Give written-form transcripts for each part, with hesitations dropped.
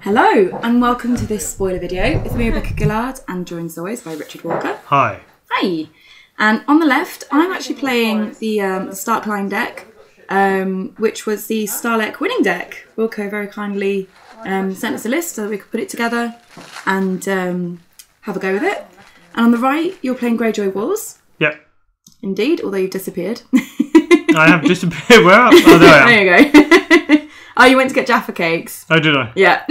Hello and welcome to this spoiler video with me, Rebecca Gillard, and joined as always by Richard Walker. Hi. Hi. And on the left, I'm actually playing the Stark Line deck, which was the Stahleck winning deck. Wilco very kindly sent us a list so that we could put it together and have a go with it. And on the right, you're playing Greyjoy Wars. Yep. Indeed, although you've disappeared. I have disappeared. Where? Oh, there I am. There you go. Oh, you went to get Jaffa cakes. Oh, did I? Yeah.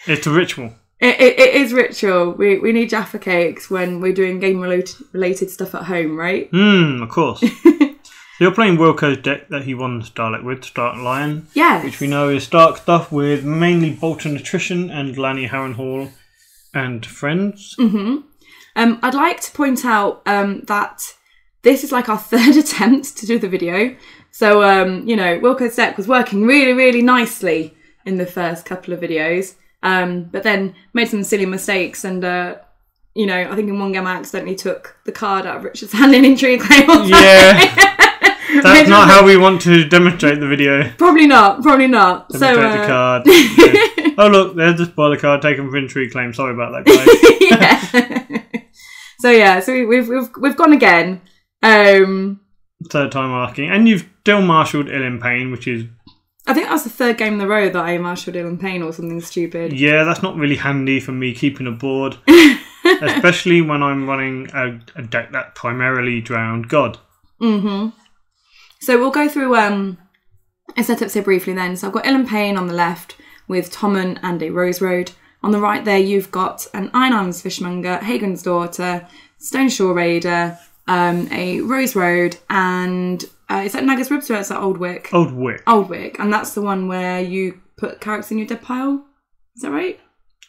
It's a ritual. It is ritual. We need Jaffa cakes when we're doing game-related stuff at home, right? Of course. So you're playing Wilco's deck that he won Stahleck with, Stark Lion. Yes. Which we know is Stark stuff with mainly Bolton Attrition and Lanny Harrenhal and friends. I'd like to point out that this is like our third attempt to do the video. So, you know, Wilco's deck was working really, really nicely in the first couple of videos. But then made some silly mistakes and, you know, I think in one game I accidentally took the card out of Richard's hand in Intrigue Claim. Yeah. That's not how we want to demonstrate the video. Probably not, probably not. Demonstrate the card. Yeah. Oh, look, there's the spoiler card taken from Intrigue Claim. Sorry about that, guys. So we've gone again. Third time asking. And you've still marshalled Ill in Pain, which is... I think that was the third game in a row that I marshalled Ill in Pain or something stupid. Yeah, that's not really handy for me keeping a board. Especially when I'm running a deck that primarily drowned God. So we'll go through a setup so briefly then. So I've got Ill in Pain on the left with Tommen and a Rose Road. On the right there you've got an Iron Arms Fishmonger, Hagen's Daughter, Stone Shore Raider, a Rose Road, and is that Naga's Ribs or is that Old Wick? Old Wick. Old Wick, and that's the one where you put characters in your dead pile? Is that right?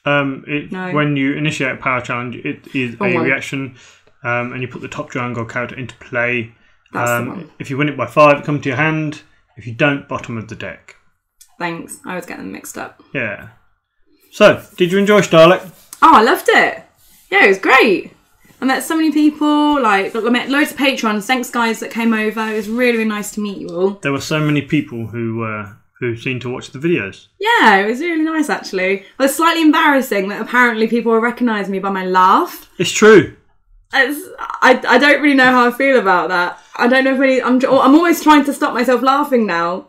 No. When you initiate a power challenge, it is a reaction, and you put the top Drowned God character into play. That's the one. If you win it by 5, it comes to your hand. If you don't, bottom of the deck. Thanks, I was getting them mixed up. Yeah. So, did you enjoy Stahleck? Oh, I loved it. Yeah, it was great. I met so many people, like, I met loads of patrons. Thanks, guys, that came over. It was really, really nice to meet you all. There were so many people who seemed to watch the videos. Yeah, it was really nice, actually. It was slightly embarrassing that apparently people will recognise me by my laugh. It's true. I don't really know how I feel about that. I don't know if I'm always trying to stop myself laughing now.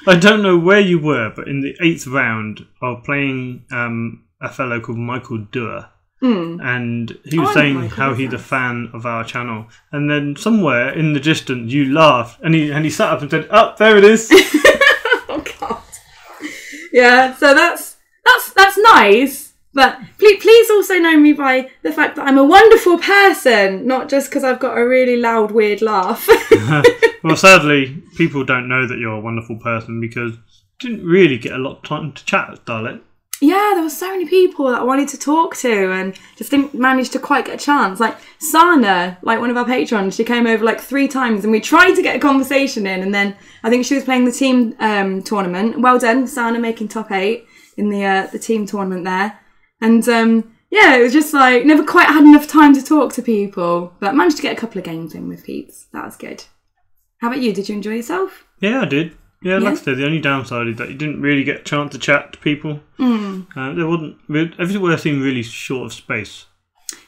I don't know where you were, but in the 8th round, I was playing a fellow called Michael Durr. And he was saying how he's a fan of our channel, and then somewhere in the distance you laughed, and he sat up and said, "Oh, there it is." Oh God. Yeah, so that's nice, but please also know me by the fact that I'm a wonderful person, not just because I've got a really loud, weird laugh. Well, sadly, people don't know that you're a wonderful person because you didn't really get a lot of time to chat at Stahleck. Yeah, there were so many people that I wanted to talk to and just didn't manage to quite get a chance. Like Sana, like one of our patrons, she came over like 3 times and we tried to get a conversation in, and then I think she was playing the team tournament. Well done, Sana, making top 8 in the team tournament there. And yeah, it was just like never quite had enough time to talk to people, but managed to get a couple of games in with peeps. That was good. How about you? Did you enjoy yourself? Yeah, I did. Yeah, like I said, the only downside is that you didn't really get a chance to chat to people. There wasn't. Everywhere seemed really short of space.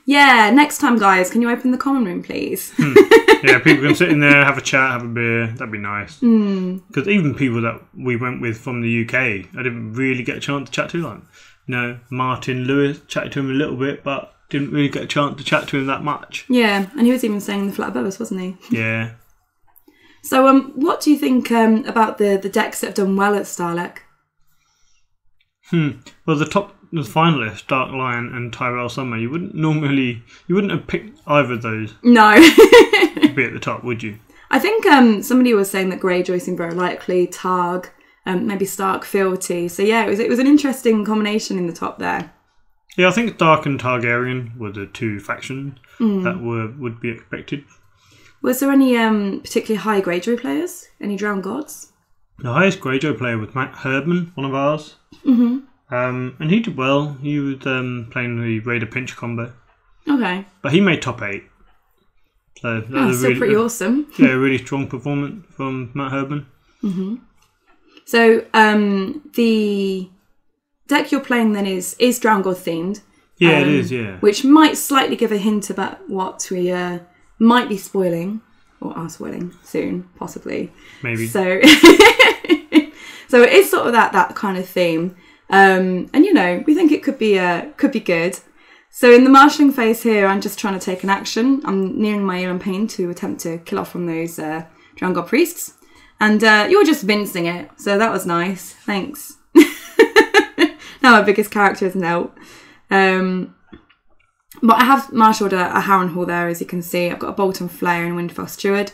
Yeah, next time, guys, can you open the common room, please? Yeah, people can sit in there, have a chat, have a beer. That'd be nice. Because even people that we went with from the UK, I didn't really get a chance to chat to. Like, you know, Martin Lewis, chatted to him a little bit, but didn't really get a chance to chat to him that much. Yeah, and he was even staying in the flat above us, wasn't he? Yeah. So, what do you think about the decks that have done well at Stahleck? Well, the finalists, Dark Lion and Tyrell Summer, you wouldn't have picked either of those. No. To be at the top, would you? I think somebody was saying that Greyjoy seemed very likely, Targ, maybe Stark, Fealty. So yeah, it was an interesting combination in the top there. Yeah, I think Dark and Targaryen were the 2 factions that would be expected. Was there any particularly high Greyjoy players? Any Drowned Gods? The highest Greyjoy player was Matt Herdman, one of ours. And he did well. He was playing the Raider Pinch combo. Okay. But he made top 8. So that was still pretty awesome. Yeah, a really strong performance from Matt Herdman. So the deck you're playing then is Drown God themed. Yeah, it is, yeah. Which might slightly give a hint about what we might be spoiling, or are spoiling soon, possibly. Maybe. So, so it is sort of that kind of theme. And, we think it could be good. So in the marshalling phase here, I'm just trying to take an action. I'm nearing my Elan Pain to attempt to kill off from those Drown God priests. And you're just vincing it, so that was nice. Thanks. Now my biggest character is Nelt. But I have marshalled a Harrenhal there, as you can see. I've got a Bolton Flare and Windfell Steward.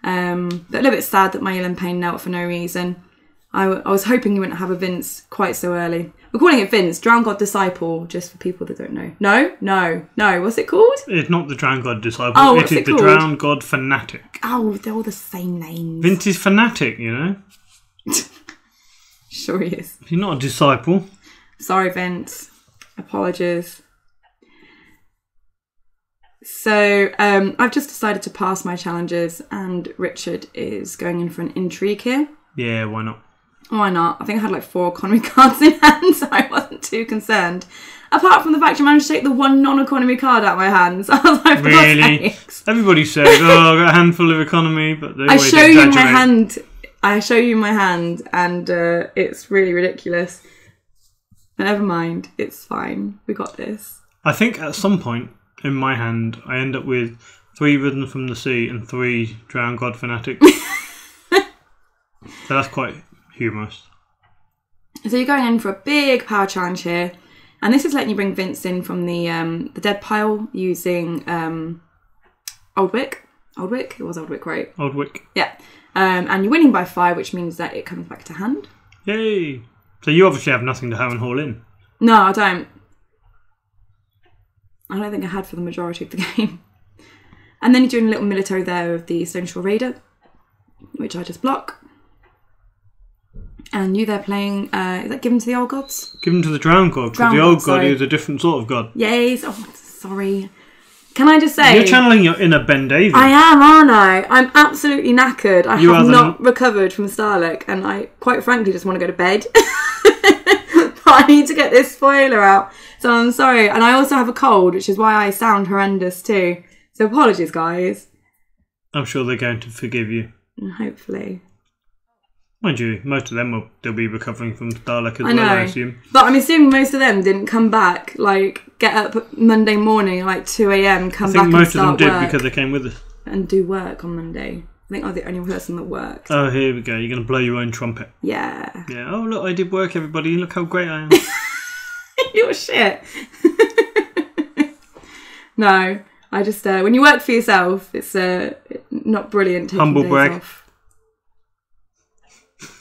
But a little bit sad that my Elan Pain knelt for no reason. I was hoping you wouldn't have a Vince quite so early. We're calling it Vince, Drown God Disciple, just for people that don't know. No. What's it called? It's not the Drown God Disciple. Oh, it is the Drown God Fanatic. Oh, they're all the same names. Vince is fanatic, Sure he is. He's not a disciple. Sorry, Vince. Apologies. So I've just decided to pass my challenges, and Richard is going in for an intrigue here. Yeah, why not? Why not? I think I had like 4 economy cards in hand, so I wasn't too concerned. Apart from the fact I managed to take the 1 non-economy card out of my hands. I was like, for really? Everybody said, I've got a handful of economy, but they always I show you my hand, and it's really ridiculous. But never mind, it's fine. We got this. I think at some point in my hand, I end up with 3 Risen from the Sea and 3 Drown God Fanatics. So that's quite humorous. So you're going in for a big power challenge here, and this is letting you bring Vince in from the dead pile using Old Wick. Old Wick? It was Old Wick, right? Old Wick. Yeah. And you're winning by 5, which means that it comes back to hand. Yay! So you obviously have nothing to Harrenhal in. No, I don't. I don't think I had for the majority of the game. And then you're doing a little military there of the Stoneshore Raider, which I just block. And you there playing, is that given to the old gods? Given to the Drown God, because the old god is a different sort of god. Yes. Oh, sorry. Can I just say... You're channeling your inner Ben Davies. I am, aren't I? I'm absolutely knackered. I have not recovered from Stahleck, and I, quite frankly, just want to go to bed. But I need to get this spoiler out. So I'm sorry. And I also have a cold, which is why I sound horrendous too. So apologies, guys. I'm sure they're going to forgive you. Hopefully. Mind you, most of them they'll be recovering from Stahleck as well, I assume. But I'm assuming most of them didn't come back, get up Monday morning at 2 a.m, come back and start work. I think most of them did because they came with us. And do work on Monday. I think I was the only person that worked. Oh, here we go. You're going to blow your own trumpet. Yeah. Yeah. Oh, look, I did work, everybody. Look how great I am. You're shit. No, I just, when you work for yourself, it's not brilliant taking Humble days brag. Off.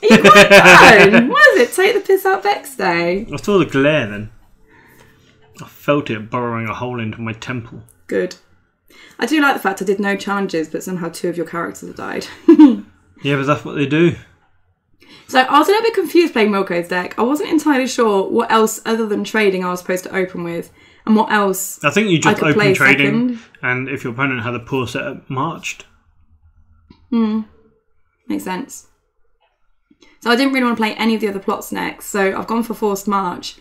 Are you quite done? What is it? Take the piss out Vex Day? I saw the glare then. I felt it burrowing a hole into my temple. Good. I do like the fact I did no challenges, but somehow 2 of your characters have died. Yeah, but that's what they do. So I was a little bit confused playing Wilco's deck. I wasn't entirely sure what else other than trading I was supposed to open with, and what else I think you just opened trading, second. And if your opponent had a poor setup, marched. Makes sense. So I didn't really want to play any of the other plots next, so I've gone for Forced March.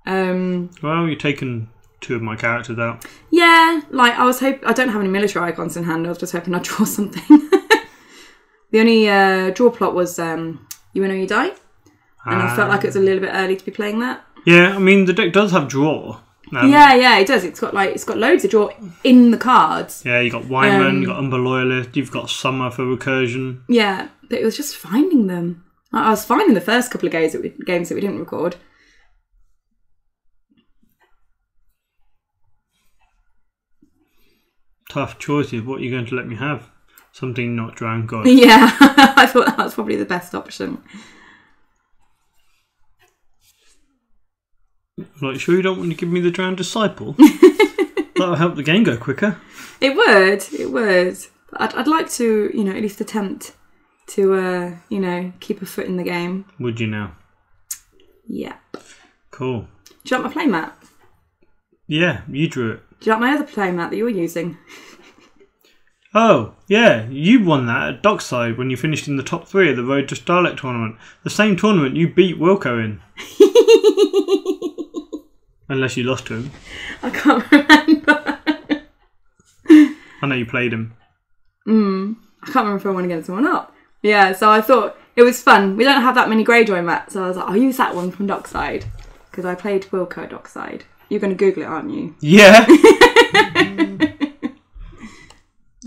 Well, you've taken 2 of my characters out. Yeah, I was hoping... I don't have any military icons in hand. I was just hoping I'd draw something. The only draw plot was You Win or You Die. And I felt like it was a little bit early to be playing that. Yeah, I mean, the deck does have draw. Yeah, it does. It's got loads of draw in the cards. Yeah, you got Wyman, you got Umber Loyalist, you've got Summer for recursion. Yeah, but it was just finding them. I was finding the first couple of games that we didn't record. Tough choices. What are you going to let me have? Something not Drown God. Yeah, I thought that was probably the best option. Like, sure you don't want to give me the Drowned Disciple? That'll help the game go quicker. It would. But I'd like to, at least attempt to, keep a foot in the game. Would you now? Yeah. Cool. Do you like my playmat? Yeah, you drew it. Do you like my other playmat that you're using? Oh, yeah, you won that at Dockside when you finished in the top 3 of the Road to Stahleck tournament. The same tournament you beat Wilco in. Unless you lost to him. I can't remember. I know you played him. I can't remember if I won against someone up. Yeah, so I thought it was fun. We don't have that many Greyjoy mats, so I was like, I'll use that one from Dockside. Because I played Wilco at Dockside. You're going to Google it, aren't you? Yeah.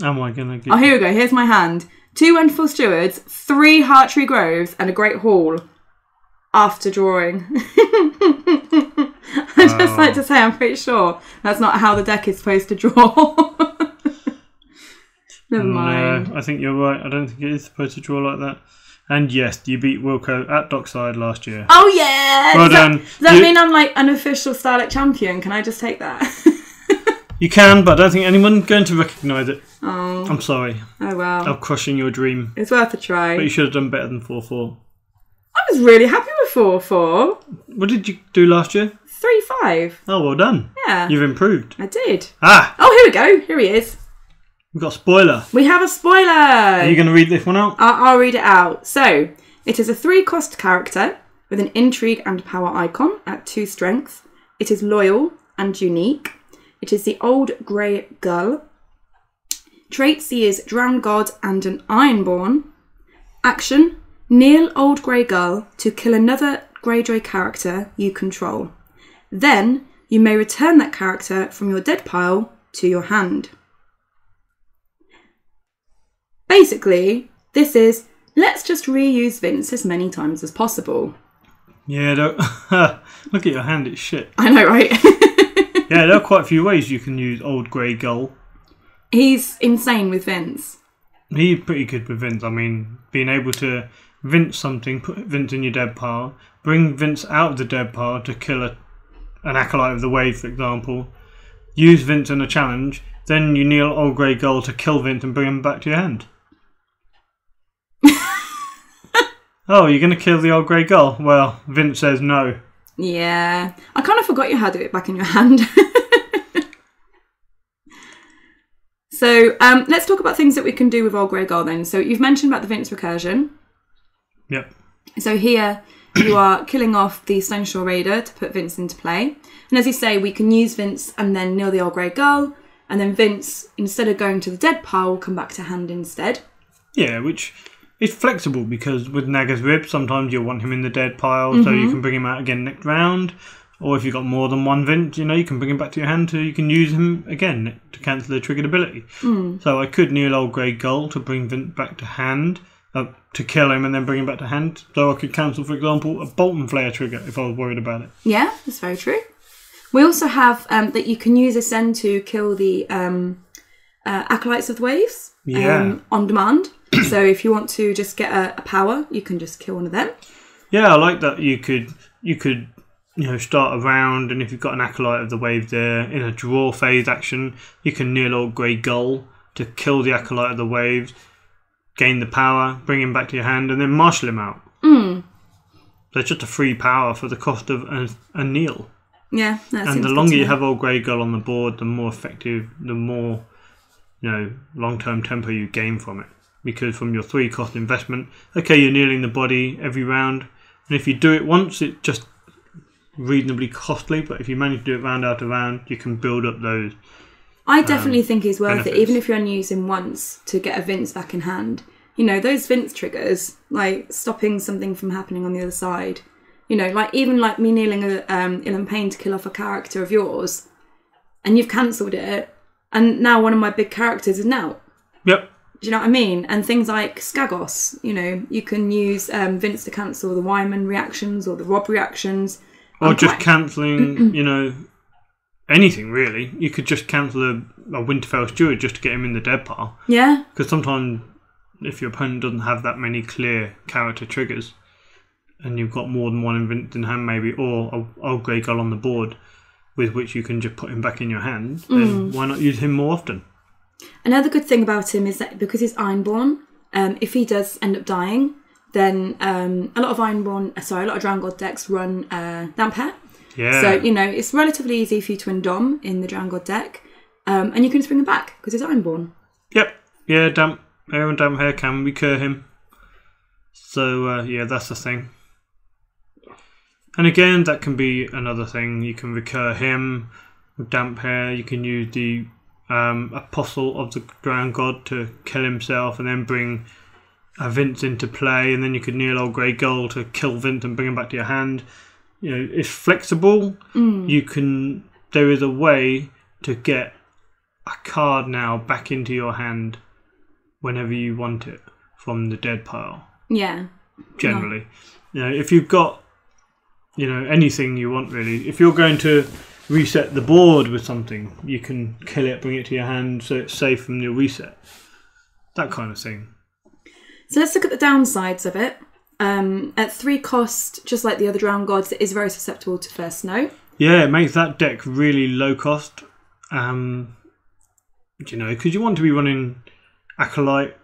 Am I going to get... Oh, here we go. Here's my hand. 2 Wonderful Stewards, 3 Hartree Groves, and a Great Hall. After drawing. I'd just like to say, I'm pretty sure that's not how the deck is supposed to draw. Never mind. No, I think you're right. I don't think it is supposed to draw like that. And yes, you beat Wilco at Dockside last year. Oh, yeah! Well done. Does that mean I'm like an official Stahleck champion? Can I just take that? You can, but I don't think anyone's going to recognise it. Oh. I'm sorry. Oh, well. I'm crushing your dream. It's worth a try. But you should have done better than 4-4. I was really happy with 4-4. What did you do last year? 3-5. Oh, well done. Yeah. You've improved. I did. Ah! Oh, here we go. Here he is. We've got a spoiler. We have a spoiler. Are you going to read this one out? I'll read it out. So, it is a 3-cost character with an intrigue and power icon at 2 strength. It is loyal and unique. It is the Old Grey Gull. Traits: he is Drowned God and an Ironborn. Action: kneel Old Grey Gull to kill another Greyjoy character you control. Then, you may return that character from your dead pile to your hand. Basically, this is, let's just reuse Vince as many times as possible. Yeah, look at your hand, it's shit. I know, right? Yeah, there are quite a few ways you can use Old Grey Gull. He's insane with Vince. He's pretty good with Vince. I mean, being able to Vince something, put Vince in your dead pile, bring Vince out of the dead pile to kill an Acolyte of the Wave, for example, use Vince in a challenge, then you kneel Old Grey Gull to kill Vince and bring him back to your hand. Oh, you're going to kill the Old Grey Gull? Well, Vince says no. Yeah. I kind of forgot you had it back in your hand. So, let's talk about things that we can do with Old Grey Gull then. So, you've mentioned about the Vince recursion. Yep. So here, you are killing off the Stoneshore Raider to put Vince into play. And as you say, we can use Vince and then kneel the Old Grey Gull. And then Vince, instead of going to the dead pile, will come back to hand instead. Yeah, which... it's flexible because with Naga's Rib, sometimes you'll want him in the dead pile, so you can bring him out again next round. Or if you've got more than one Vince, you can bring him back to your hand so you can use him again to cancel the triggered ability. So I could kneel Old Grey Gull to bring Vince back to hand, to kill him and then bring him back to hand. So I could cancel, for example, a Bolton Flare trigger if I was worried about it. Yeah, that's very true. We also have that you can use Ascend to kill the Acolytes of the Waves on demand. So if you want to just get a power, you can just kill one of them. Yeah, I like that you could start a round, and if you've got an Acolyte of the Wave there in a draw phase action, you can kneel Old Grey Gull to kill the Acolyte of the Waves, gain the power, bring him back to your hand, and then marshal him out. So it's just a free power for the cost of a kneel. Yeah, that and the longer you have Old Grey Gull on the board, the more effective, the more long-term tempo you gain from it. Because from your 3-cost investment, okay, you're kneeling the body every round, and if you do it once, it's just reasonably costly, but if you manage to do it round after round, you can build up those. I definitely think it's worth benefits. It, even if you're only using once to get a Vince back in hand. Those Vince triggers, like stopping something from happening on the other side. Even me kneeling Ilan Payne to kill off a character of yours, and you've cancelled it, and now one of my big characters is now. Yep. Do you know what I mean? And things like Skagos, you can use Vince to cancel the Wyman reactions or the Rob reactions. Or just cancelling, anything really. You could just cancel a Winterfell Steward just to get him in the dead pile. Yeah. Because sometimes if your opponent doesn't have that many clear character triggers, and you've got more than one Vince in hand maybe, or a Old Grey Gull on the board with which you can just put him back in your hand, then why not use him more often? Another good thing about him is that because he's Ironborn, if he does end up dying, then a lot of Drowned God decks run Damp Hair. Yeah. So, it's relatively easy for you to Indom in the Drowned God deck, and you can just bring him back because he's Ironborn. Yep. Yeah, Damp Hair and Damp Hair can recur him. So, that's the thing. And again, that can be another thing. You can recur him with damp hair. You can use the Apostle of the Drowned God to kill himself and then bring Vince into play. And then you could kneel Old Grey Gull to kill Vince and bring him back to your hand. You know, it's flexible. You can. There is a way to get a card now back into your hand whenever you want it from the dead pile. Yeah. Generally. You know, if you've got, you know, anything you want really, if you're going to reset the board with something, you can kill it, bring it to your hand so it's safe from your reset. That kind of thing. So let's look at the downsides of it. At 3 cost, just like the other Drowned Gods, it is very susceptible to First Snow. Yeah, it makes that deck really low cost. You know, because you want to be running Acolyte,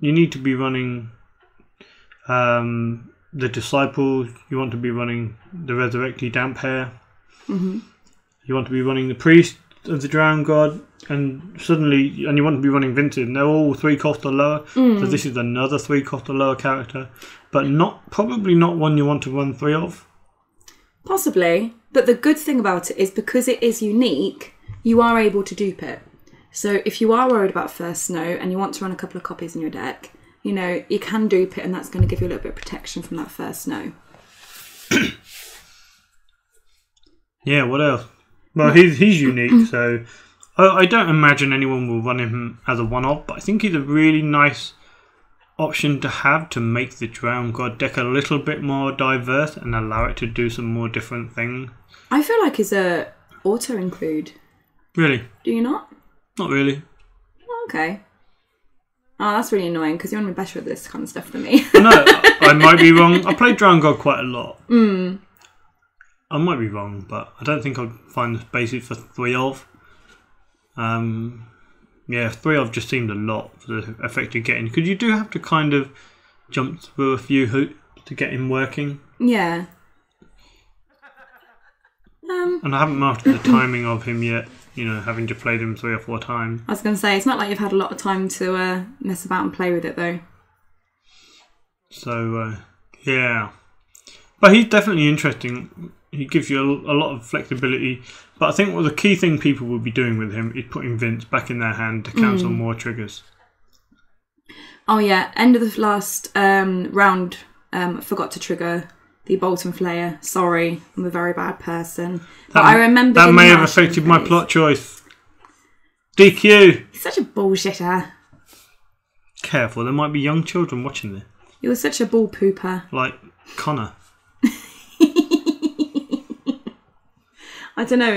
you need to be running the Disciple, you want to be running the Resurrected Damp Hair, you want to be running the Priest of the Drowned God, and you want to be running Vincent. They're all 3 cost or lower, so this is another 3 cost or lower character, but probably not one you want to run 3 of. Possibly, but the good thing about it is because it is unique, you are able to dupe it. So if you are worried about First Snow and you want to run a couple of copies in your deck, you know, you can dupe it and that's going to give you a little bit of protection from that First Snow. Yeah, what else? Well, he's unique, so I don't imagine anyone will run him as a one-off, but I think he's a really nice option to have to make the Drowned God deck a little bit more diverse and allow it to do some more different things. I feel like he's a auto-include. Really? Do you not? Not really. Oh, okay. Oh, that's really annoying because you're better at this kind of stuff than me. No, I might be wrong. I played Drowned God quite a lot. I might be wrong, but I don't think I'd find the basis for 3 of. Yeah, 3 of just seemed a lot for the effect you're getting. Because you do have to kind of jump through a few hoops to get him working. Yeah. And I haven't mastered the timing of him yet, you know, having to play him 3 or 4 times. I was going to say, it's not like you've had a lot of time to mess about and play with it, though. So, yeah. But he's definitely interesting. He gives you a lot of flexibility. But I think the key thing people will be doing with him is putting Vince back in their hand to cancel more triggers. Oh, yeah. End of the last round, forgot to trigger the Bolton Flayer. Sorry, I'm a very bad person. But I remember that may have affected my plot choice. DQ! He's such a bullshitter. Careful, there might be young children watching this. You were such a ball pooper. Like Connor. I don't know,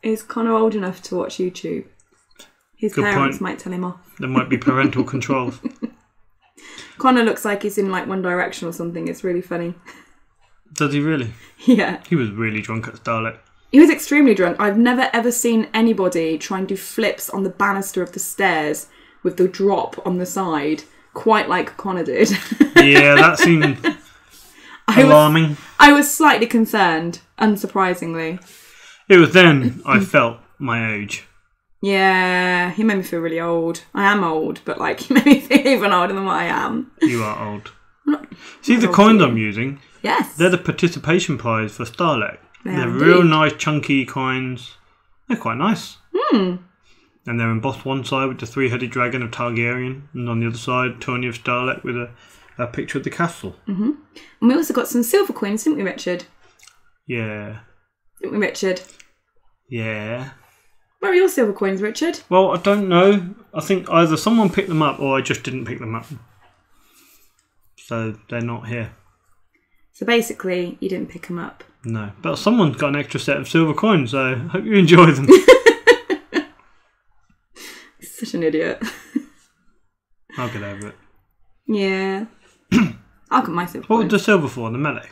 is Connor old enough to watch YouTube? His Good parents point. might tell him off. There might be parental controls. Connor looks like he's in like One Direction or something. It's really funny. Does he really? Yeah. He was really drunk at Stahleck. He was extremely drunk. I've never ever seen anybody try and do flips on the banister of the stairs with the drop on the side quite like Connor did. Yeah, that seemed alarming. I was slightly concerned, unsurprisingly. It was then I felt my age. Yeah, he made me feel really old. I am old, but like he made me feel even older than what I am. You are old. See the coins I'm using? Yes. They're the participation prize for Stahleck. They're real nice chunky coins. They're quite nice. And they're embossed one side with the 3-headed dragon of Targaryen, and on the other side, Tony of Stahleck with a picture of the castle. And we also got some silver coins, didn't we, Richard? Yeah. Didn't we, Richard? Yeah. Where are your silver coins, Richard? Well, I don't know. I think either someone picked them up or I just didn't pick them up. So they're not here. So basically, you didn't pick them up. No, but someone's got an extra set of silver coins, so I hope you enjoy them. Such an idiot. I'll get over it. Yeah. I'll get my silver What coins. was the silver for? The melee?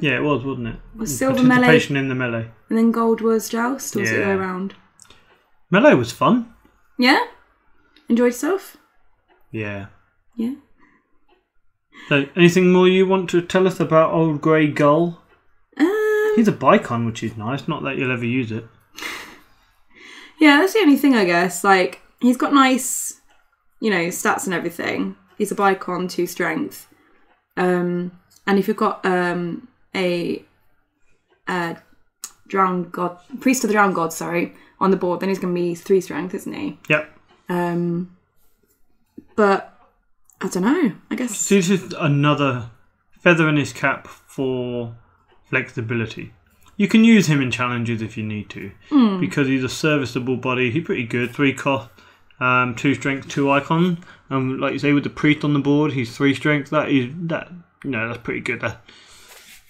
Yeah, it was, wasn't it? Was silver Participation melee, in the melee. and then gold was joust, or was it the other way around? Melee was fun. Yeah? Enjoyed yourself? Yeah. Yeah. So, anything more you want to tell us about Old Grey Gull? He's a Bicon, which is nice. Not that you'll ever use it. Yeah, that's the only thing, I guess. Like, he's got nice, stats and everything. He's a Bicon, 2 strength. And if you've got a drowned god, priest of the drowned god, on the board, then he's going to be 3 strength, isn't he? Yep. But I don't know. I guess so this is another feather in his cap for flexibility. You can use him in challenges if you need to, because he's a serviceable body. He's pretty good. 3 cost, 2 strength, 2 icon. Like you say, with the priest on the board, he's 3 strength. That's pretty good.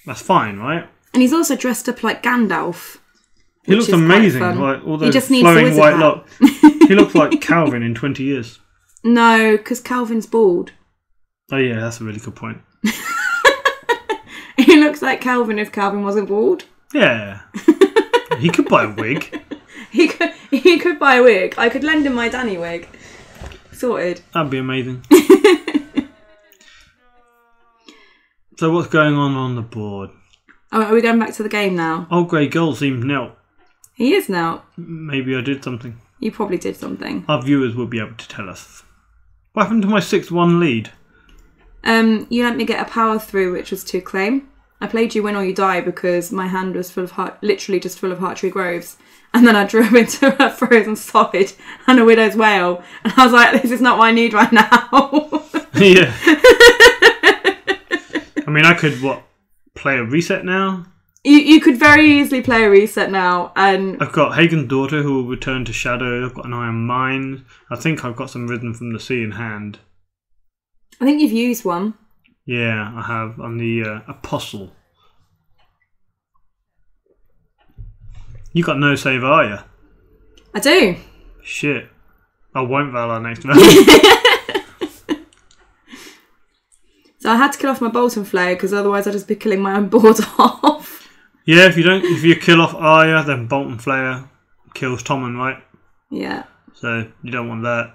That's fine, right? And he's also dressed up like Gandalf. He looks amazing. Like all those flowing white locks. He looks like Calvin in 20 years. No, because Calvin's bald. Oh yeah, that's a really good point. He looks like Calvin if Calvin wasn't bald. Yeah. He could buy a wig. He could buy a wig. I could lend him my Danny wig. Sorted. That'd be amazing. So what's going on the board? Oh, are we going back to the game now? Old Grey Gull seems nil. He is now. Maybe I did something. You probably did something. Our viewers will be able to tell us. What happened to my 6-1 lead? You let me get a power through, which was to claim. I played you win or you die because my hand was literally just full of Hearttree Groves. And then I drew into a Frozen Solid and a Widow's Wail. And I was like, this is not what I need right now. Yeah. I mean, I could, play a reset now? You could very easily play a reset now. And I've got Hagen's Daughter, who will return to Shadow. I've got an Iron Mine. I think I've got some Rhythm from the Sea in hand. I think you've used one. Yeah, I have. I'm the Apostle. You got no save, are you? I do. Shit. I won't Valar next round. So I had to kill off my Bolton Flare because otherwise I'd just be killing my own board off. Yeah, if you kill off Arya, then Bolton Flare kills Tommen, right? Yeah. So you don't want that.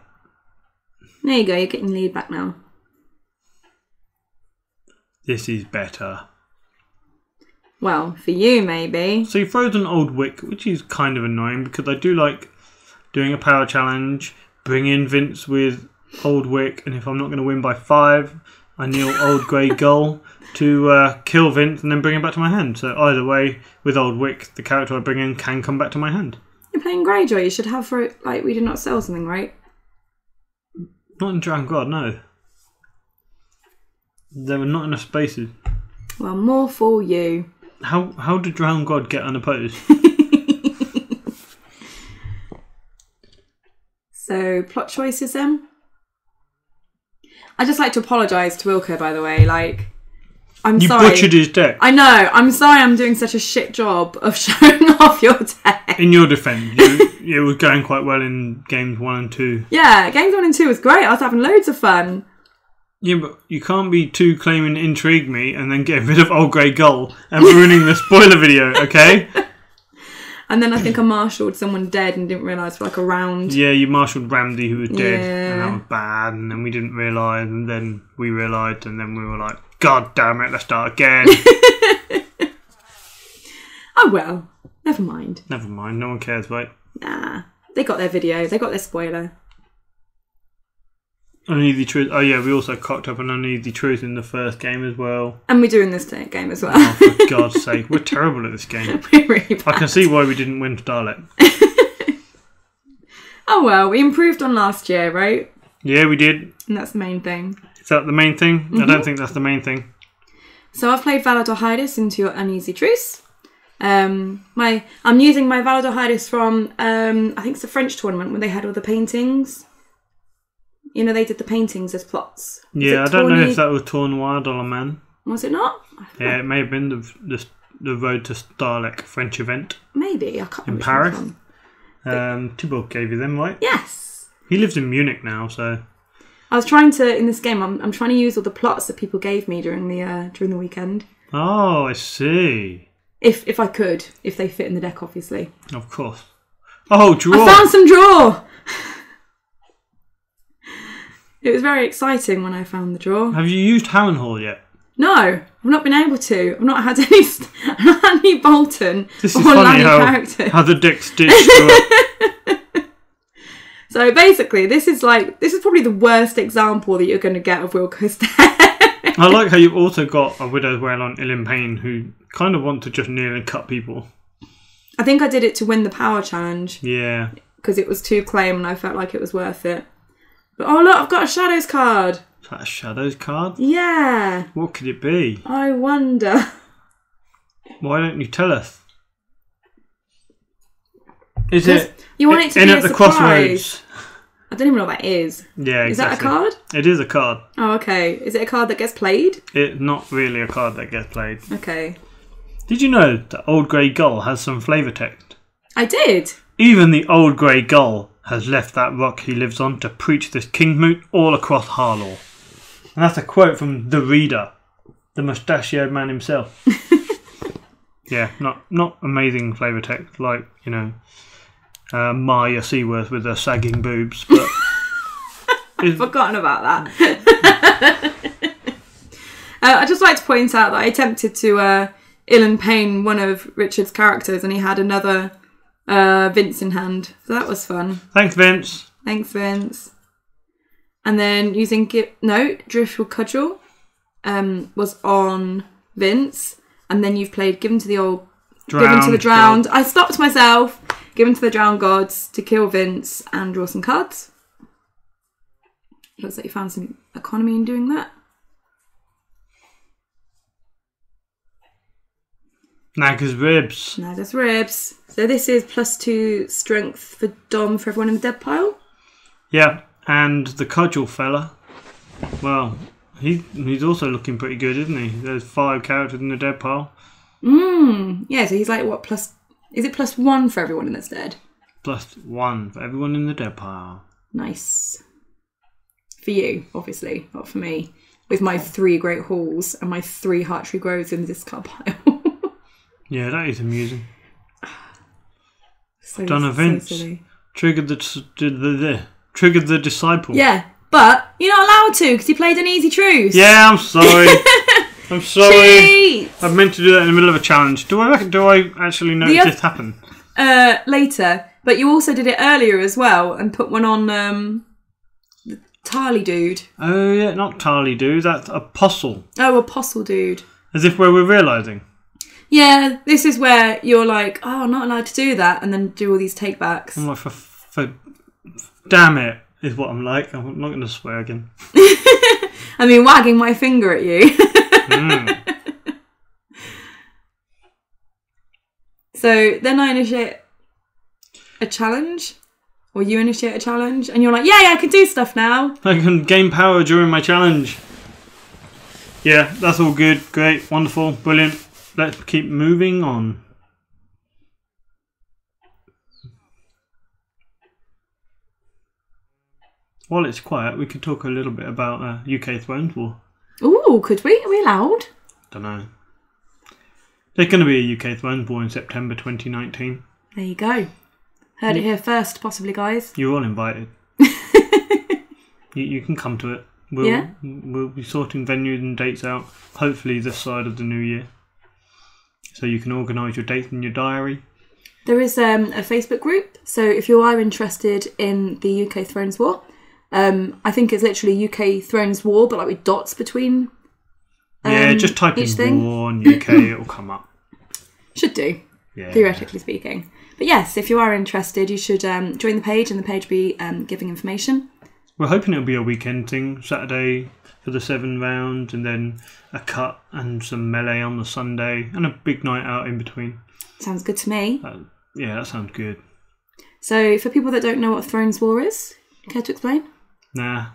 There you go, you're getting lead back now. This is better. Well, for you maybe. So you throws an Old Wick, which is kind of annoying because I do like doing a power challenge, bring in Vince with Old Wick, and if I'm not going to win by 5, I kneel Old Grey Gull to kill Vince and then bring him back to my hand. So either way, with Old Wick, the character I bring in can come back to my hand. You're playing Greyjoy, you should have for it, like, we did not sell something, right? Not in Drowned God, no. There were not enough spaces. Well, more for you. How did Drowned God get unopposed? So, plot choices then? I'd just like to apologise to Wilco, by the way. Like, I'm sorry. You butchered his deck. I know. I'm sorry I'm doing such a shit job of showing off your deck. In your defence, you were going quite well in games 1 and 2. Yeah, games 1 and 2 was great. I was having loads of fun. Yeah, but you can't be too claiming Intrigue Me and then getting rid of Old Grey Gull and ruining the spoiler video, okay? And then I think I marshalled someone dead and didn't realise for like a round. Yeah, you marshalled Ramsay who was dead, Yeah. and that was bad, and then we didn't realise, and then we realised, and then we were like, God damn it, let's start again. Oh well, never mind. Never mind, no one cares, right? Nah, they got their video, they got their spoiler. Only the Truth. Oh yeah, we also cocked up on Only the Truth in the first game as well. And we're doing this game as well. Oh, for God's sake, we're terrible at this game. We're really bad. I can see why we didn't win Stahleck. Oh well, we improved on last year, right? Yeah, we did. And that's the main thing. Is that the main thing? I don't think that's the main thing. So I've played Valador Hydus into your Uneasy Truce. I'm using my Valador Hydus from I think it's the French tournament when they had all the paintings. You know, they did the paintings as plots. Yeah, I don't know if that was Tournoi de la Man. Was it not? Yeah, it may have been the Road to Stahleck French event. Maybe, I can't remember. In Paris. Thibault gave you them, right? Yes. He lives in Munich now, so... I was trying to, in this game, I'm trying to use all the plots that people gave me during the weekend. Oh, I see. If I could, if they fit in the deck, obviously. Of course. Oh, draw! I found some draw! It was very exciting when I found the draw. Have you used Harrenhal yet? No, I've not been able to. I've not had any Bolton This or is funny characters. how the deck stitched to it. So basically, this is probably the worst example that you're going to get of Wilco's deck. I like how you've also got a Widow's Wail on Ilyn Payne who kind of want to just kneel and cut people. I think I did it to win the power challenge. Yeah. Because it was 2 claim and I felt like it was worth it. But oh look, I've got a Shadows card. Is that a Shadows card? Yeah. What could it be? I wonder. Why don't you tell us? Is it you want it to in be at a the surprise. crossroads? I don't even know what that is. Yeah, exactly. Is that a card? It is a card. Oh, okay. Is it a card that gets played? It's not really a card that gets played. Okay. Did you know that Old Grey Gull has some flavour text? I did. Even the Old Grey Gull has left that rock he lives on to preach this kingmoot all across Harlaw. And that's a quote from the reader, the mustachioed man himself. Yeah, not amazing flavour text like, you know, Maya Seaworth with her sagging boobs, but I've forgotten about that. I'd just like to point out that I attempted to Ilyn Payne one of Richard's characters and he had another Vince in hand. So that was fun. Thanks, Vince. Thanks, Vince. And then using Driftwood Cudgel was on Vince. And then you've played Given to the Drowned. I stopped myself. Given to the Drowned Gods to kill Vince and draw some cards. Looks like you found some economy in doing that. Naga's Ribs. Naga's Ribs. So this is +2 strength for Dom for everyone in the dead pile. Yeah, and the Cudgel fella. Well, he's also looking pretty good, isn't he? There's 5 characters in the dead pile. Yeah, so he's like, what, is it +1 for everyone in that's dead? +1 for everyone in the dead pile. Nice. For you, obviously, not for me. With my 3 Great Halls and my 3 Hearttree Groves in this card pile. Yeah, that is amusing. Done events. So triggered the disciple. Yeah, but you're not allowed to because you played an easy truce. Yeah, I'm sorry. I'm sorry. Cheats! I meant to do that in the middle of a challenge. Do I actually notice this happen? Later, but you also did it earlier as well and put one on the Tarly dude. Oh yeah, not Tarly dude. That's Apostle. Oh, Apostle dude. As if we're realising. Yeah, this is where you're like, oh, I'm not allowed to do that, and then do all these takebacks. I'm like, for damn it, is what I'm like. I'm not going to swear again. I mean, wagging my finger at you. So then I initiate a challenge, or you initiate a challenge, and you're like, yeah, I can do stuff now. I can gain power during my challenge. Yeah, that's all good, great, wonderful, brilliant. Let's keep moving on. While it's quiet, we could talk a little bit about UK Thrones War. Ooh, could we? Are we allowed? Don't know. There's going to be a UK Thrones War in September 2019. There you go. Heard it here first, possibly, guys. You're all invited. you can come to it. We'll be sorting venues and dates out, hopefully this side of the new year. So you can organise your dates in your diary. There is a Facebook group, so if you are interested in the UK Thrones War, I think it's literally UK Thrones War, but like with dots between. Just type in war and UK, it'll come up. Should do, theoretically speaking. But yes, if you are interested, you should join the page, and the page will be giving information. We're hoping it'll be a weekend thing, Saturday for the 7 rounds, and then a cut and some melee on the Sunday, and a big night out in between. Sounds good to me. Yeah, that sounds good. So, for people that don't know what Thrones War is, care to explain? Nah.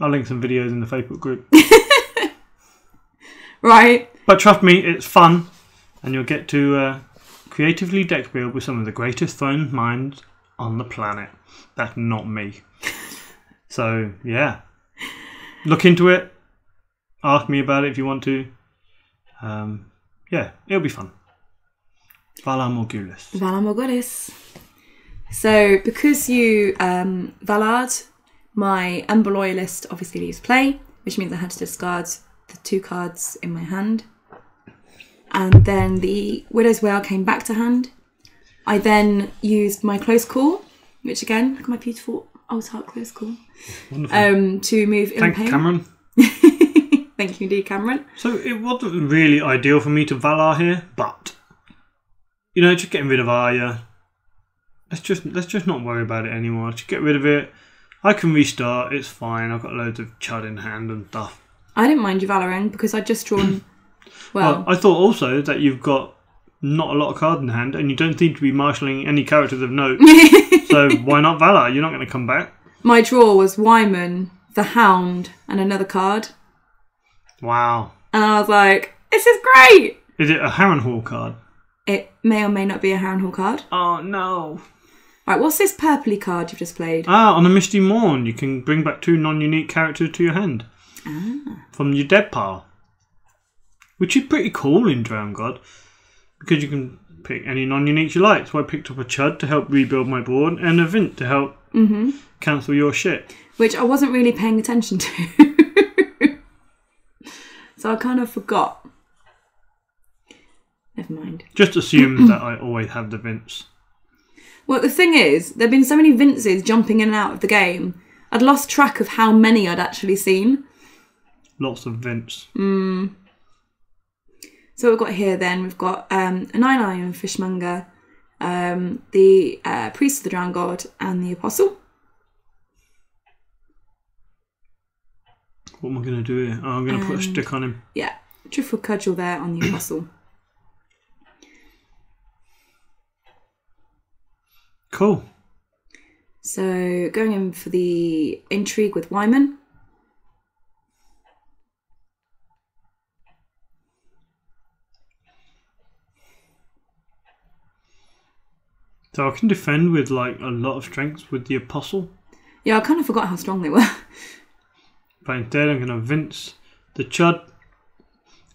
I'll link some videos in the Facebook group. Right. But trust me, it's fun, and you'll get to creatively deck build with some of the greatest Thrones minds on the planet. That's not me. So, yeah. Look into it. Ask me about it if you want to. Yeah, it'll be fun. Valar Morghulis. Valar Morghulis. So, because you Valard, my Ember Loyalist obviously leaves play, which means I had to discard the 2 cards in my hand. And then the Widow's Wail came back to hand. I then used my Close Call, which again, look at my beautiful old heart Close Call, Wonderful. to move Ilyn Payne. Thanks, Cameron. Thank you, indeed, Cameron. So it wasn't really ideal for me to Valar here, but just getting rid of Arya. Let's just not worry about it anymore. Just get rid of it. I can restart. It's fine. I've got loads of chud in hand and stuff. I didn't mind you Valorant because I'd just drawn. Well, I thought also that you've got not a lot of cards in hand, and you don't seem to be marshalling any characters of note. So why not Valar? You're not going to come back. My draw was Wyman, the Hound, and another card. Wow. And I was like, this is great! Is it a Harrenhal card? It may or may not be a Harrenhal card. Oh, no. Right, what's this purpley card you've just played? On a Misty Morn, you can bring back 2 non-unique characters to your hand. From your dead pile. Which is pretty cool in Drown God. Because you can pick any non-uniques you like. So I picked up a Chud to help rebuild my board, and a Vint to help cancel your shit. Which I wasn't really paying attention to. So I kind of forgot. Never mind. Just assume that I always have the Vints. Well, the thing is, there have been so many Vinces jumping in and out of the game. I'd lost track of how many I'd actually seen. Lots of Vints. So we've got here then, we've got a 9-iron Fishmonger, the Priest of the Drowned God, and the Apostle. What am I going to do here? Oh, I'm going to put a stick on him. Yeah, Triple Cudgel there on the Apostle. Cool. So going in for the Intrigue with Wyman. So I can defend with like a lot of strengths with the Apostle. Yeah, I kind of forgot how strong they were. But instead I'm going to Vince the Chud,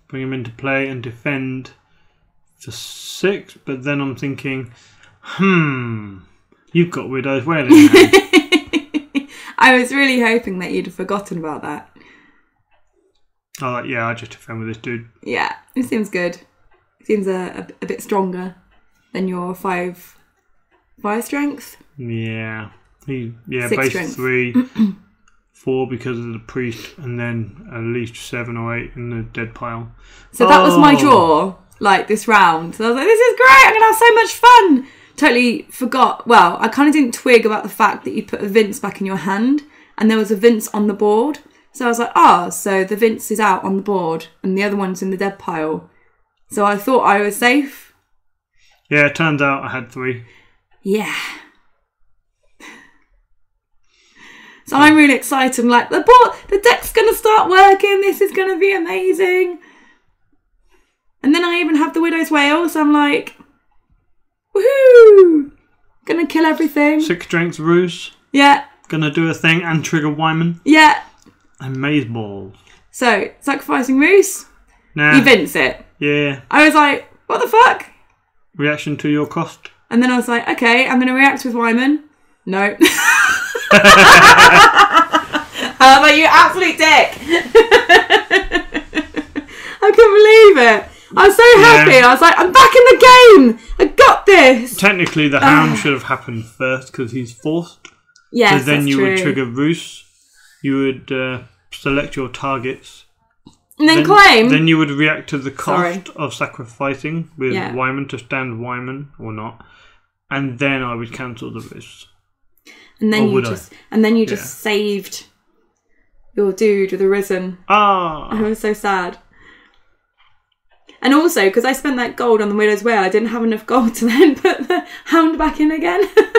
bring him into play and defend for 6. But then I'm thinking, you've got Widow's Wail in hand. I was really hoping that you'd have forgotten about that. I just defend with this dude. Yeah, it seems good. It seems a bit stronger than your 5 fire strength. Yeah. 6 base strength. 3, 4 because of the priest, and then at least 7 or 8 in the dead pile. So that was my draw, like this round. So I was like, this is great, I'm going to have so much fun. Totally forgot. Well, I kind of didn't twig about the fact that you put a Vince back in your hand, and there was a Vince on the board. So I was like, so the Vince is out on the board, and the other one's in the dead pile. So I thought I was safe. Yeah, it turns out I had 3. Yeah. So I'm really excited. I'm like, the deck's going to start working. This is going to be amazing. And then I even have the Widow's Wail. So I'm like, woohoo! Gonna kill everything. 6 strength ruse. Yeah. Gonna do a thing and trigger Wyman. Yeah. And Maze Balls. So, sacrificing Ruse. Nah. You Vince it. Yeah. I was like, what the fuck? Reaction to your cost. And then I was like, okay, I'm going to react with Wyman. No. I was like, you absolute dick. I couldn't believe it. I was so happy. I was like, I'm back in the game. I got this. Technically, the Hound should have happened first because he's forced. Yes, so then that's you true. would trigger Roos. You would select your targets. And then claim. Then you would react to the cost of sacrificing with Wyman to stand Wyman or not. And then I would cancel the Roos. And then you just saved your dude with a Risen. I was so sad. And also, because I spent that gold on the Widow's Wail, I didn't have enough gold to then put the Hound back in again. I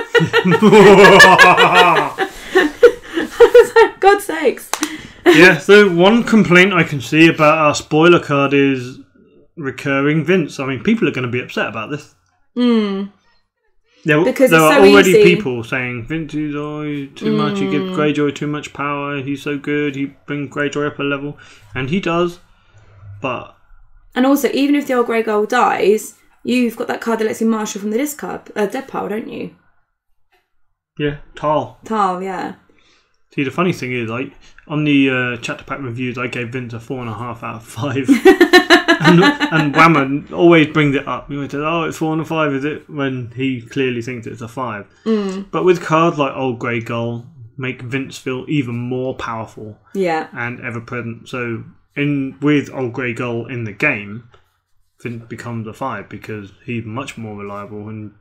was like, God's sakes. Yeah, so one complaint I can see about our spoiler card is recurring Vince. I mean, people are going to be upset about this. There are already people saying Vince is too much, he gives Greyjoy too much power, he's so good, he brings Greyjoy up a level. And he does, but... And also, even if the Old Grey Gull dies, you've got that card that lets you marshal from the discard, dead pile, don't you? Yeah, Tal, yeah. See, the funny thing is, on the chapter pack reviews, I gave Vince a 4.5 out of 5. and Whammer always brings it up. He always says, it's 4 and a 5, is it? When he clearly thinks it's a 5. But with cards like Old Grey Gull, make Vince feel even more powerful. Yeah. And ever present. So with Old Grey Gull in the game, Vince becomes a 5 because he's much more reliable and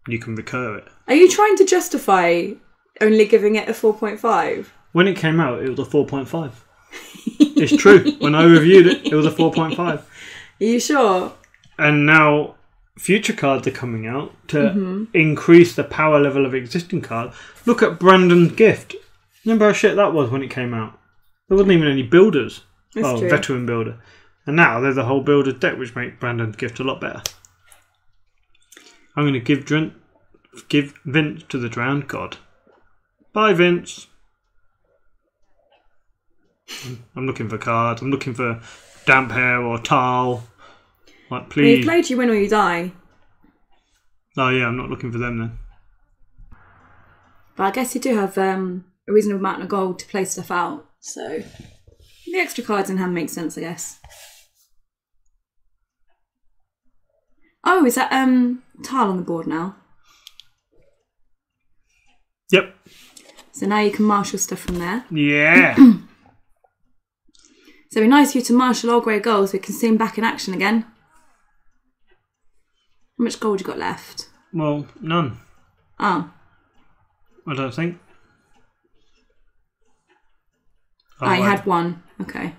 you can recur it. Are you trying to justify only giving it a 4.5? When it came out, it was a 4.5. It's true. When I reviewed it, it was a 4.5. Are you sure? And now future cards are coming out to increase the power level of existing cards. Look at Brandon's Gift. Remember how shit that was when it came out? There wasn't even any builders. That's true. Veteran builder. And now there's a whole builder's deck which makes Brandon's Gift a lot better. I'm going to give Vince to the Drowned God. Bye, Vince. I'm looking for cards. I'm looking for Damp Hair or Tal. Like, please. You played You Win or You Die. Oh yeah, I'm not looking for them then. But I guess you do have a reasonable amount of gold to play stuff out. So the extra cards in hand makes sense, I guess. Oh, is that Tal on the board now? Yep. So now you can marshal stuff from there. Yeah. So it'd be nice for you to marshal Old Grey Gull so we can see him back in action again. How much gold you got left? Well, none. Oh. I don't think. Oh, you had one. Okay.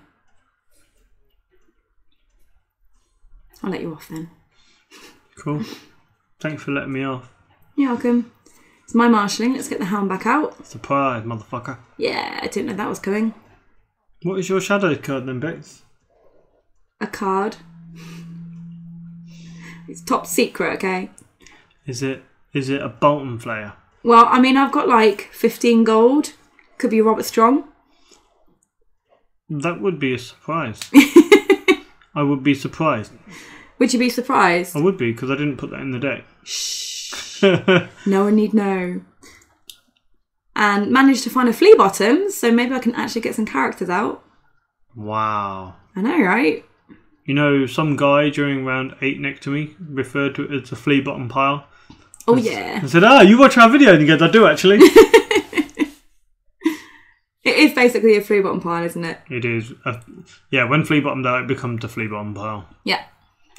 I'll let you off then. Cool. Thanks for letting me off. You're welcome. It's my marshalling. Let's get the hound back out. Surprise, motherfucker. Yeah, I didn't know that was coming. What is your shadow card then, Bex? A card. It's top secret, okay? Is it a Bolton Flayer? Well, I mean, I've got like 15 gold. Could be Robert Strong. That would be a surprise. I would be surprised. Would you be surprised? I would be, because I didn't put that in the deck. Shh. No one need know. And managed to find a flea bottom, so maybe I can actually get some characters out. Wow. I know, right? You know, some guy during round 8 next to me referred to it as a flea bottom pile. Oh, yeah. I said, you watch our video? And he goes, I do actually. It is basically a flea bottom pile, isn't it? It is. Yeah, when flea bottomed out, it becomes a flea bottom pile. Yeah.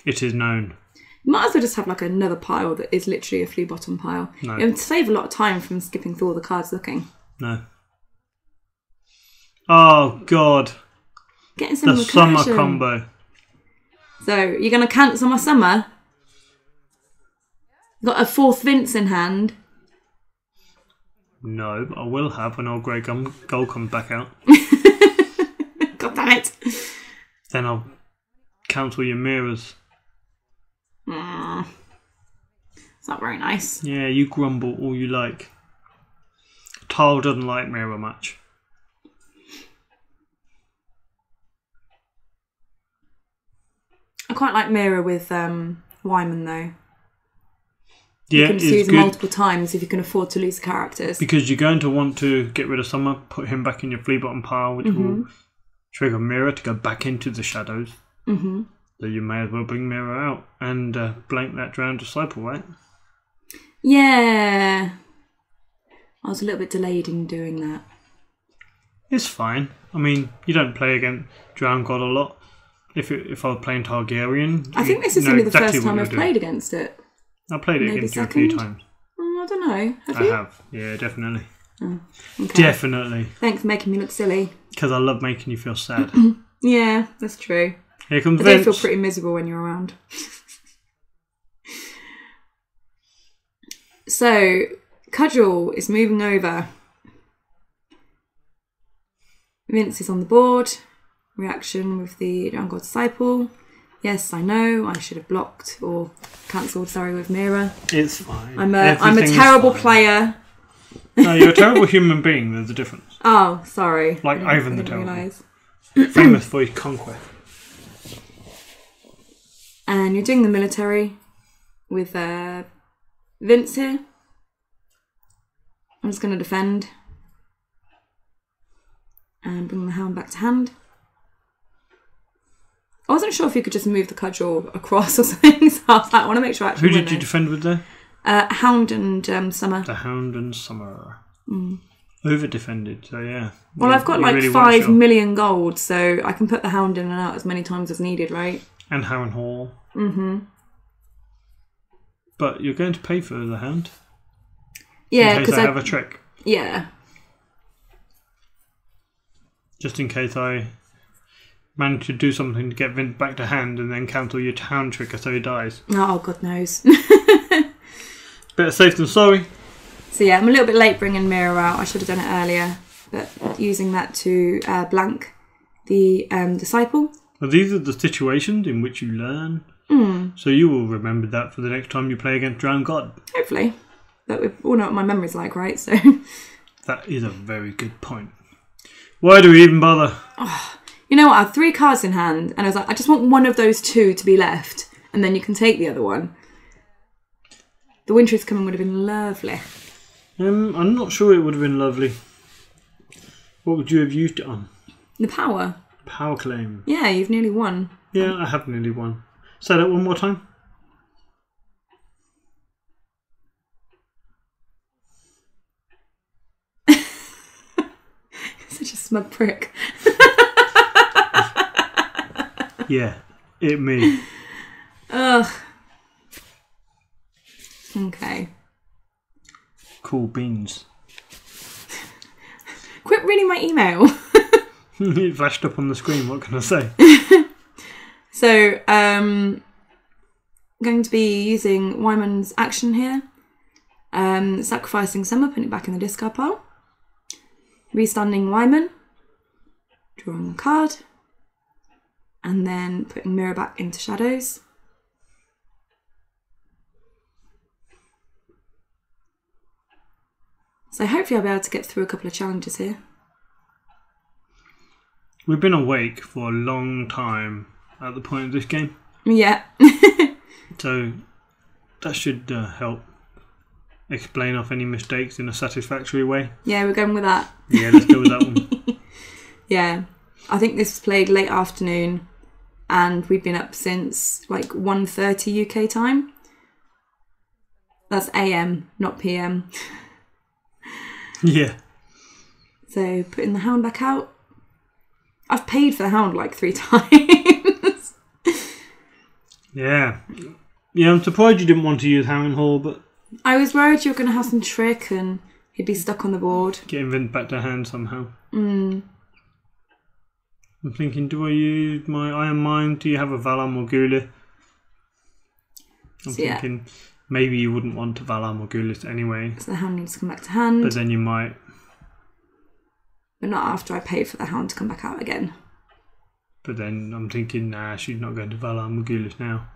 It is known. You might as well just have like another pile that is literally a flea bottom pile. No. It would save a lot of time from skipping through all the cards looking. No. Oh, God. Getting some the recursion. summer combo. So, you're going to cancel my summer? Got a fourth Vince in hand. No, but I will have when Old Grey Gull comes back out. God damn it. Then I'll cancel your mirrors. It's not very nice. Yeah, you grumble all you like. Tal doesn't like mirror much. I quite like mirror with Wyman though. Yeah, you can use multiple times if you can afford to lose characters. Because you're going to want to get rid of Summer, put him back in your flea bottom pile, which will trigger Mirror to go back into the shadows. So you may as well bring Mirror out and blank that Drowned Disciple, right? Yeah. I was a little bit delayed in doing that. It's fine. I mean, you don't play against Drowned God a lot. If I was playing Targaryen... I think this is only the first time I've played against it. I played it against you a few times. I don't know. Have you? I have. Yeah, definitely. Oh, okay. Definitely. Thanks for making me look silly. Because I love making you feel sad. Yeah, that's true. Here comes Vince. I do Vince. feel pretty miserable when you're around. So, Cudgel is moving over. Vince is on the board. Reaction with the Drowned God Disciple. Yes, I know. I should have blocked or cancelled. Sorry, with Mira. It's fine. I'm a terrible player. No, you're a terrible human being. There's a difference. Oh, sorry. Like Ivan the Terrible. Realise. Famous for his conquest. And you're doing the military with Vince here. I'm just going to defend. And bring the hound back to hand. I wasn't sure if you could just move the cudgel across or something, so I was like, I want to make sure I actually Who did you defend with there? Hound and Summer. The Hound and Summer. over-defended, so yeah. Well, I've got like really 5 million gold, so I can put the hound in and out as many times as needed, right? And Harrenhal. Mm-hmm. But you're going to pay for the hound? Yeah, because I have a trick. Yeah. Just in case I manage to do something to get Vint back to hand and then cancel your hound trick so he dies. Oh, God knows. Better safe than sorry. So yeah, I'm a little bit late bringing Mira out. I should have done it earlier. But using that to blank the disciple. Well, these are the situations in which you learn. So you will remember that for the next time you play against Drowned God. Hopefully. But we all know what my memory's like, right? So that is a very good point. Why do we even bother? Oh, you know what? I had 3 cards in hand, and I was like, I just want one of those 2 to be left, and then you can take the other one. The Winter is Coming would have been lovely. I'm not sure it would have been lovely. What would you have used it on? The power. Power claim. Yeah, you've nearly won. Yeah, I have nearly won. Say that one more time. Such a smug prick. Yeah, it me. Ugh. Okay. Cool beans. Quit reading my email. It flashed up on the screen, what can I say? So, I'm going to be using Wyman's action here. Sacrificing Summer, putting it back in the discard pile. Restanding Wyman. Drawing a card. And then putting Mirror back into Shadows. So hopefully I'll be able to get through a couple of challenges here. We've been awake for a long time at the point of this game. Yeah. So that should help explain off any mistakes in a satisfactory way. Yeah, we're going with that. Yeah, let's go with that one. Yeah. I think this was played late afternoon and we've been up since like 1:30 UK time. That's AM, not PM. Yeah. So putting the hound back out. I've paid for the hound like 3 times. Yeah. Yeah, I'm surprised you didn't want to use Harrenhal, but... I was worried you were going to have some trick and he'd be stuck on the board. Getting Vint back to hand somehow. Mm. I'm thinking, do I use my Iron Mind? Do you have a Valar Morghulis? I'm thinking maybe you wouldn't want a Valar Morghulis anyway. So the hound needs to come back to hand. But then you might. But not after I pay for the hound to come back out again. But then I'm thinking, nah, she's not going to Valar Morghulis now.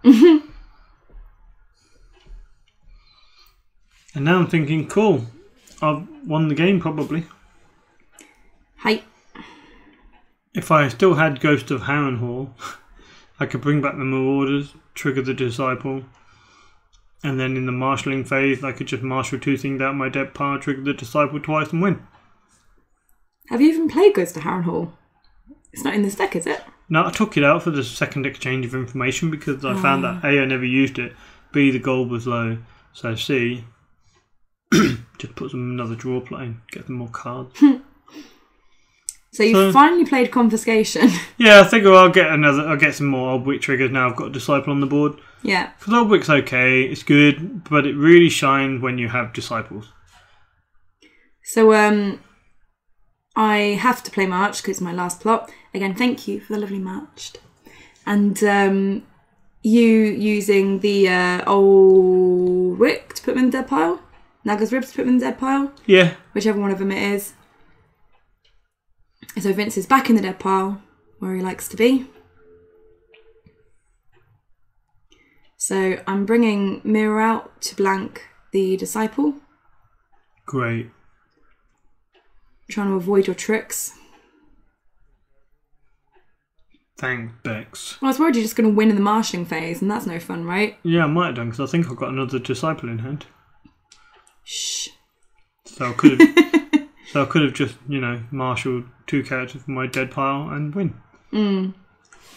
And now I'm thinking, cool, I've won the game probably. Hi. If I still had Ghost of Harrenhal, I could bring back the Marauders, trigger the Disciple, and then in the marshalling phase I could just marshal 2 things out of my dead pile, trigger the Disciple twice and win. Have you even played Ghost of Harrenhal? It's not in this deck, is it? No, I took it out for the second exchange of information because I found that A, I never used it, B, the gold was low, so C, just put some another draw play, get them more cards. So you finally played Confiscation. Yeah, I think I'll get some more Old Wick triggers now I've got a Disciple on the board. Yeah. Because Old Wick's okay, it's good, but it really shines when you have Disciples. So I have to play March because it's my last plot. Again, thank you for the lovely Marched. And you using the Old Wick to put them in the dead pile? Naga's Ribs to put them in the dead pile? Yeah. Whichever one of them it is. So Vince is back in the dead pile, where he likes to be. So I'm bringing Mirror out to blank the Disciple. Great. Trying to avoid your tricks. Thanks, Bex. Well, I was worried you're just going to win in the marshalling phase, and that's no fun, right? Yeah, I might have done, because I think I've got another Disciple in hand. Shh. So I could have just, marshalled 2 characters from my dead pile and win.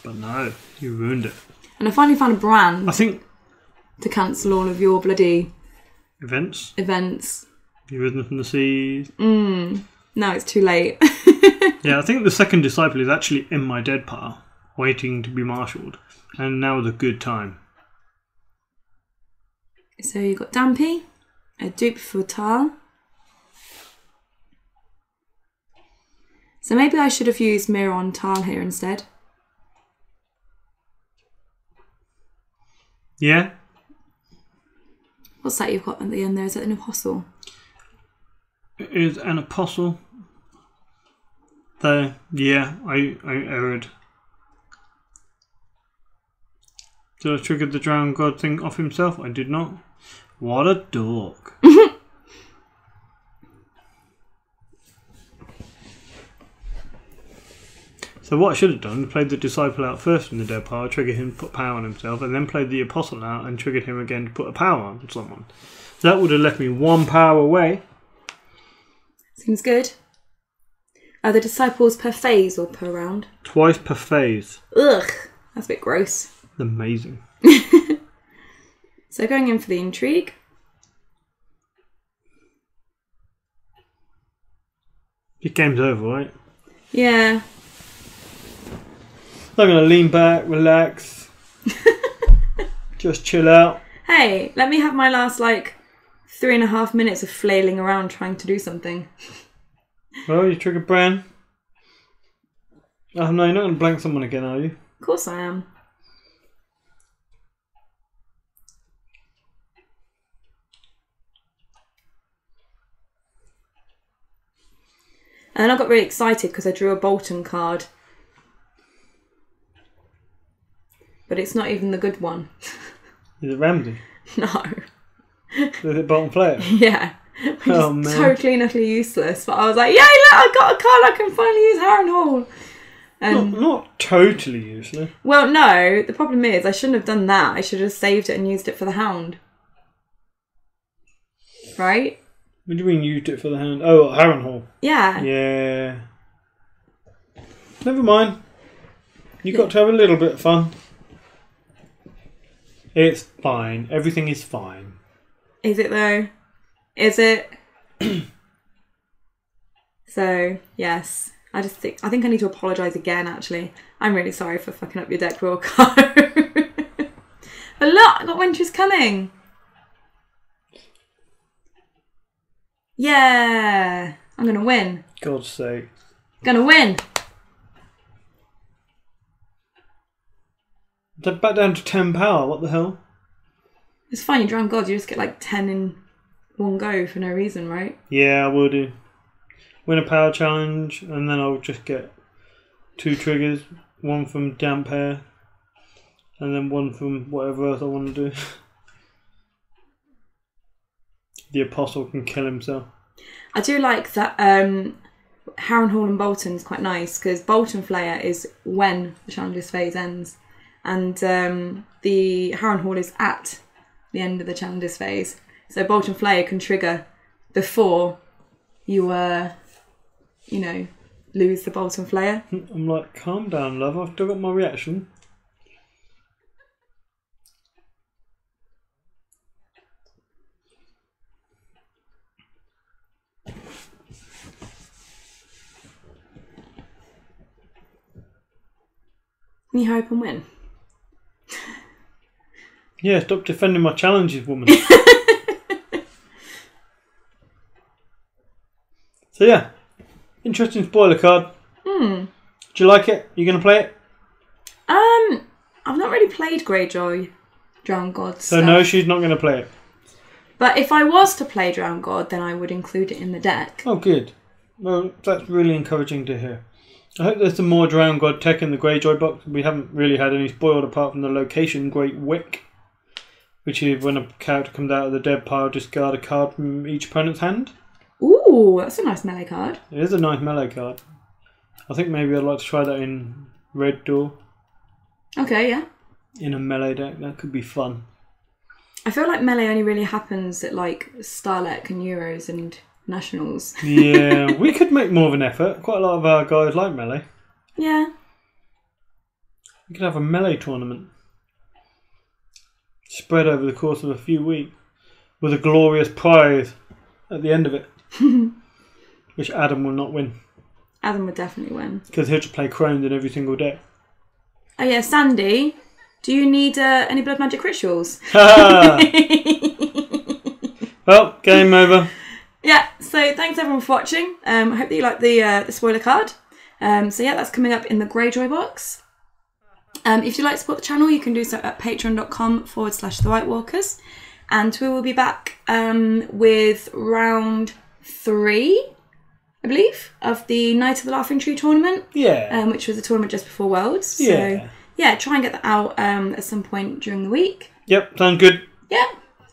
But no, you ruined it. And I finally found a brand I think to cancel all of your bloody events. events. You've risen from the seas. No, it's too late. Yeah, I think the second disciple is actually in my dead pile, waiting to be marshalled. And now is a good time. So you've got Dampy, a dupe for Tal. So maybe I should have used Mirror on Tal here instead. Yeah. What's that you've got at the end there? Is that an apostle? It is an apostle. There. Yeah, I erred. Did I trigger the drowned god thing off himself? I did not. What a dork. So what I should have done, played the disciple out first in the dead pile, triggered him to put power on himself, and then played the apostle out and triggered him again to put a power on someone. So that would have left me 1 power away. Seems good. Are the disciples per phase or per round? Twice per phase. Ugh, that's a bit gross. Amazing. So going in for the intrigue. Your game's over, right? Yeah. I'm going to lean back, relax, just chill out. Hey, let me have my last, 3.5 minutes of flailing around trying to do something. Well, you triggered Bran. Oh no, you're not going to blank someone again, are you? Of course I am. And then I got really excited because I drew a Bolton card. But it's not even the good one. Is it Ramsey? No. Is it Bolton player? Yeah. Which Oh, is man. totally and utterly useless. But I was like, yay, look, I got a card, I can finally use Harrenhal. Not totally useless. Well, no, the problem is I shouldn't have done that. I should have saved it and used it for the Hound. Right? What do you mean used it for the hand? Oh, Harrenhal. Yeah. Yeah. Never mind. You got to have a little bit of fun. It's fine. Everything is fine. Is it though? Is it? So, yes. I think I need to apologise again, actually. I'm really sorry for fucking up your deck, Wilco. But look, I got Winter's Coming. Yeah. I'm going to win. God's sake. Gonna win. They're back down to 10 power. What the hell? It's fine, you drown gods. You just get 10 in one go for no reason, right? Yeah, I will do. Win a power challenge, and then I'll just get 2 triggers. One from Damp Hair, and then one from whatever else I want to do. The Apostle can kill himself. I do like that Harrenhal and Bolton's quite nice, because Bolton Flayer is when the challenger's phase ends, and the Harrenhal is at the end of the challenger's phase. So Bolton Flayer can trigger before you lose the Bolton Flayer. I'm like, calm down, love. I've still got my reaction. Can you hurry up and win? Yeah, stop defending my challenges, woman. So yeah, interesting spoiler card. Do you like it? You going to play it? I've not really played Greyjoy Drown God So stuff. no, she's not going to play it. But if I was to play Drown God, then I would include it in the deck. Oh, good. Well, that's really encouraging to hear. I hope there's some more Drown God tech in the Greyjoy box. We haven't really had any spoiled apart from the location Great Wick, which is when a character comes out of the dead pile, discard a card from each opponent's hand. Ooh, that's a nice melee card. It is a nice melee card. I think maybe I'd like to try that in Red Door. Okay, yeah. In a melee deck, that could be fun. I feel like melee only really happens at Stahleck and Euros and Nationals. Yeah, we could make more of an effort. Quite a lot of our guys like melee. Yeah. We could have a melee tournament. Spread over the course of a few weeks. With a glorious prize at the end of it. Which Adam will not win. Adam would definitely win. Because he'll just play Crohned in every single deck. Oh yeah, Sandy, do you need any blood magic rituals? Well, game over. Yeah, so thanks everyone for watching. I hope that you like the spoiler card. So yeah, that's coming up in the Greyjoy box. If you'd like to support the channel, you can do so at patreon.com/The White Walkers. And we will be back with round 3, I believe, of the Night of the Laughing Tree tournament. Yeah. Which was the tournament just before Worlds. So yeah, try and get that out at some point during the week. Yep, sounds good. Yeah.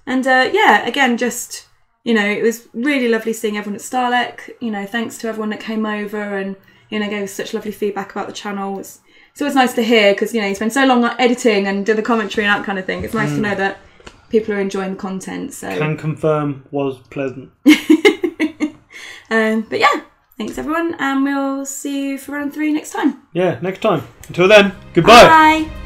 And yeah, again, just, you know, it was really lovely seeing everyone at Stahleck. You know, thanks to everyone that came over and, you know, gave us such lovely feedback about the channel. It's always nice to hear because, you know, you spend so long editing and do the commentary and that kind of thing. It's nice to know that people are enjoying the content. So can confirm was pleasant. But yeah, thanks everyone, and we'll see you for round 3 next time. Yeah, next time. Until then, goodbye. Bye.